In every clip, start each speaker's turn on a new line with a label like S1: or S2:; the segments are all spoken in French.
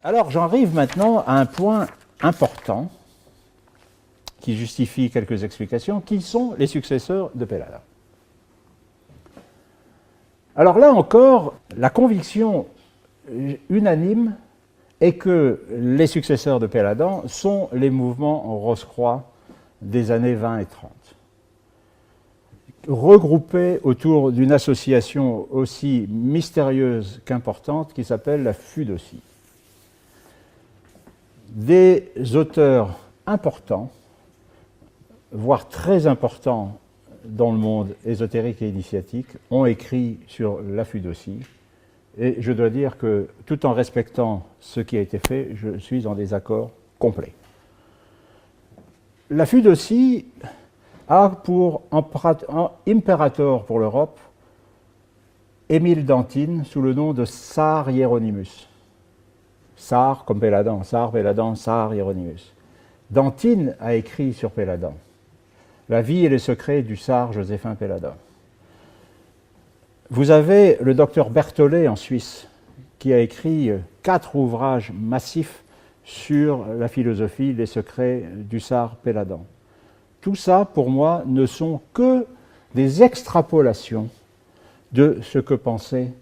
S1: Alors j'arrive maintenant à un point important qui justifie quelques explications. Qui sont les successeurs de Péladan? Alors là encore, la conviction unanime est que les successeurs de Péladan sont les mouvements Rose-Croix des années 20 et 30, regroupés autour d'une association aussi mystérieuse qu'importante qui s'appelle la Fudotie. Des auteurs importants, voire très importants dans le monde ésotérique et initiatique, ont écrit sur la Fudotie. Et je dois dire que, tout en respectant ce qui a été fait, je suis en désaccord complet. La Fudotie a pour impérator pour l'Europe Émile d'Antine sous le nom de Sar Hieronymus. Sar comme Péladan, Sar, Péladan, Sar, Hieronymus. D'Antine a écrit sur Péladan La vie et les secrets du Sar Joséphin Péladan. Vous avez le docteur Berthollet en Suisse qui a écrit 4 ouvrages massifs sur la philosophie, les secrets du Sar Péladan. Tout ça, pour moi, ne sont que des extrapolations de ce que pensait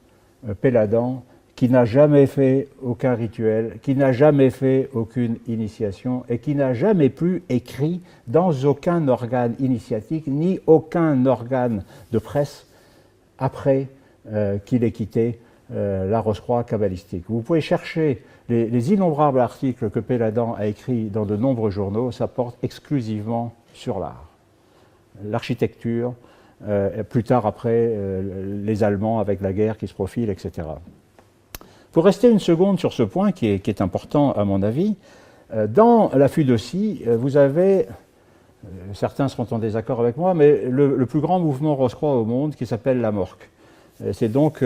S1: Péladan, qui n'a jamais fait aucun rituel, qui n'a jamais fait aucune initiation et qui n'a jamais plus écrit dans aucun organe initiatique ni aucun organe de presse après qu'il ait quitté la Rose-Croix kabbalistique. Vous pouvez chercher les innombrables articles que Péladan a écrits dans de nombreux journaux, ça porte exclusivement sur l'art, l'architecture, plus tard après les Allemands avec la guerre qui se profile, etc. Pour rester une seconde sur ce point qui est important à mon avis, dans la Fudotie, vous avez, certains seront en désaccord avec moi, mais le plus grand mouvement Rose-Croix au monde qui s'appelle la Morque. C'est donc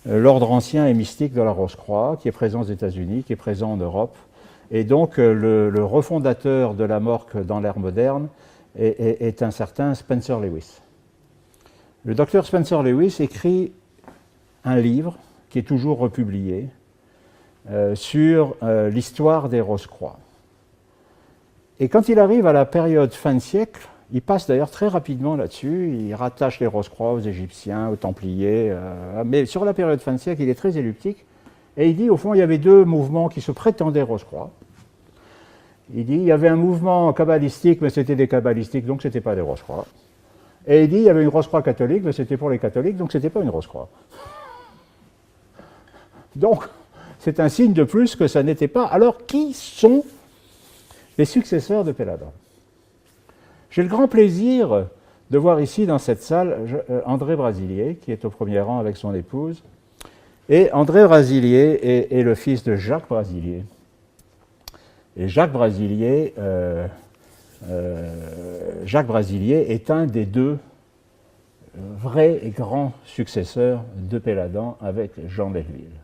S1: l'ordre ancien et mystique de la Rose-Croix qui est présent aux États-Unis, qui est présent en Europe. Et donc le refondateur de la Morque dans l'ère moderne est un certain Spencer Lewis. Le docteur Spencer Lewis écrit un livre qui est toujours republié, sur l'histoire des Rose-Croix. Et quand il arrive à la période fin de siècle, il passe d'ailleurs très rapidement là-dessus, il rattache les Rose-Croix aux Égyptiens, aux Templiers, mais sur la période fin de siècle, il est très elliptique, et il dit, au fond, il y avait 2 mouvements qui se prétendaient Rose-Croix. Il dit, il y avait un mouvement kabbalistique, mais c'était des kabbalistiques, donc ce n'était pas des Rose-Croix. Et il dit, il y avait une Rose-Croix catholique, mais c'était pour les catholiques, donc ce n'était pas une Rose-Croix. Donc, c'est un signe de plus que ça n'était pas. Alors, qui sont les successeurs de Péladan? J'ai le grand plaisir de voir ici, dans cette salle, André Brasilier, qui est au premier rang avec son épouse. Et André Brasilier est le fils de Jacques Brasilier. Et Jacques Brasilier est un des 2 vrais et grands successeurs de Péladan avec Jean d'Elville.